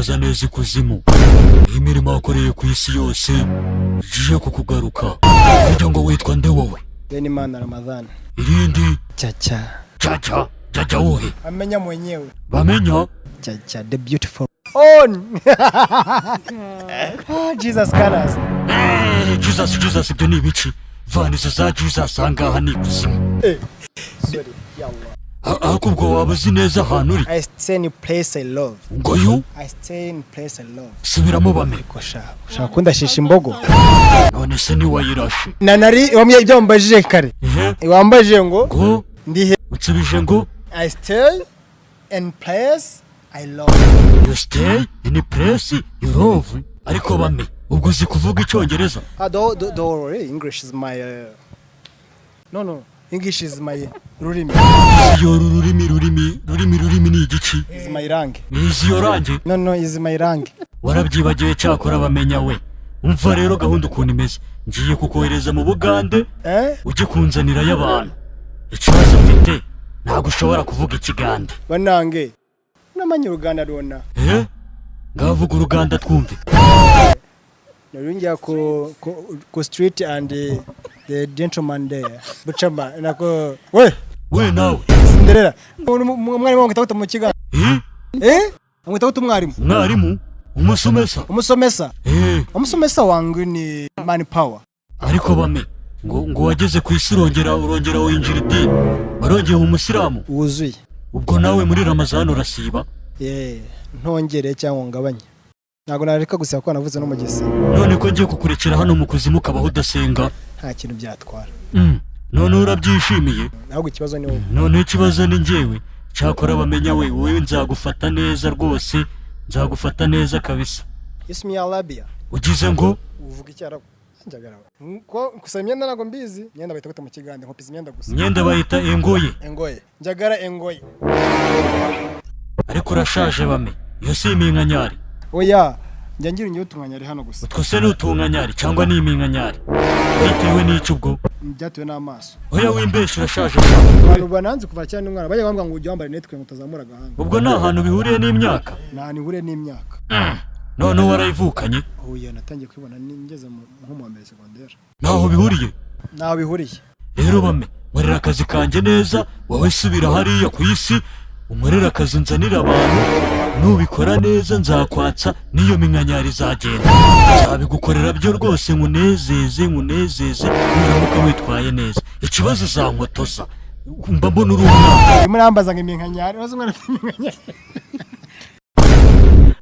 urakaza neza ikuzimu. Imirimo wakoreye ku isi yose ije kukugaruka. Kugira ngo witwa nde wowe? Benimana Ramadhan. Irindi Chacha wowe. Bamenya mwenyewe. Bamenya? Chacha the beautiful. On. Jesus Christ. Jesus ibyo ni ibiki? Vanizo za Jesus angaha ni ikuzimu. Sorry. Yallah. Akubwo wabuzi neza ahantu uri. I stay in a place I love. Ngoyo? I stay in a place I love. Subiramo bame. Ushaka kundashisha imbogo. None se ni wayirashe. Nanari wamye ibyo mbajije kare. Wambajije ngo ndihe utsubije ngo I stay in place I love. You stay in a place you love. Ariko bame ubwo uzi kuvuga icyongereza? Don't worry, English is my No, English is my rurimi. Iyo rurimi ni igiki? Is my range. Is your range? No, is my range. Warabyibagiwe cyakora bamenya we. Umva rero gahunda ukuntu imeze. Ngiye kukohereza mu Bugande ujye kunzanira y'abantu. Ikibazo mfite ntabwo ushobora kuvuga ikigande. Banange namanye Uganda rona. Ngavuga Uruganda twumve. Narinjya ku street and the gentleman there. Buchamba nako we nawe. Cinderella. Umwarimu wangu takuta mu kiganda. Amwita umwarimu. Mwarimu? Umusomesa? Umusomesa wangu ni man power. Ariko bame ngo wageze ku isi urongera winjira idini. Barongeye mu Musiramu. Wuzuye. Ubwo nawe muri Ramazan urasiba? Ntongere cyangwa ngabanye. Ntago nareka gusa ko navuze no mu gisi. None ko ngiye kukurekera hano mu kuzimu kabaho udasenga. Nta kintu byatwara. None urabyishimiye? Ntabwo ikibazo ni wowe. None ikibazo ni njyewe. Cyakora bamenya wowe nzagufata neza rwose. Nzagufata neza kabisa. Ismi Arabia. Ugize ngo uvuga icyarabu. Njagara. Ko kusamyenda nago mbizi, myenda bayita gute mu kigande nko pizi myenda gusa. Myenda bayita engoye. Njagara engoye. Ariko urashaje bame. Iyo si iminkanyari. Oya, njya ngira ngiye utunganyari hano gusa. Twose ni utunganyari cyangwa ni iminkanyari. Bitewe n'icyo ubwo. Byatuwe n'amaso. Oya wimbeshe urashaje. Abantu bananze kuva cyane umwana bajya bambwa ngo ujye wambara netwe mutazamura gahanga. Ubwo nta hantu bihuriye n'imyaka. Nta nihuriye n'imyaka. None warayivukanye? Oya natangiye kwibona ngeze nko mu mbere secondaire. Naho bihuriye? Naho bihuriye. Rero bame nkorera akazi kanje neza wowe subira hariya ku isi umurera akazi nzanira abantu nubikora neza nzakwatsa niyo minkanyari zagenda nzabigukorera byo rwose nkunezeze uramuka witwaye neza ikibazo zankotoza mba mbona urumwa murambaza ngo iminkanyari bazo mwana iminkanyari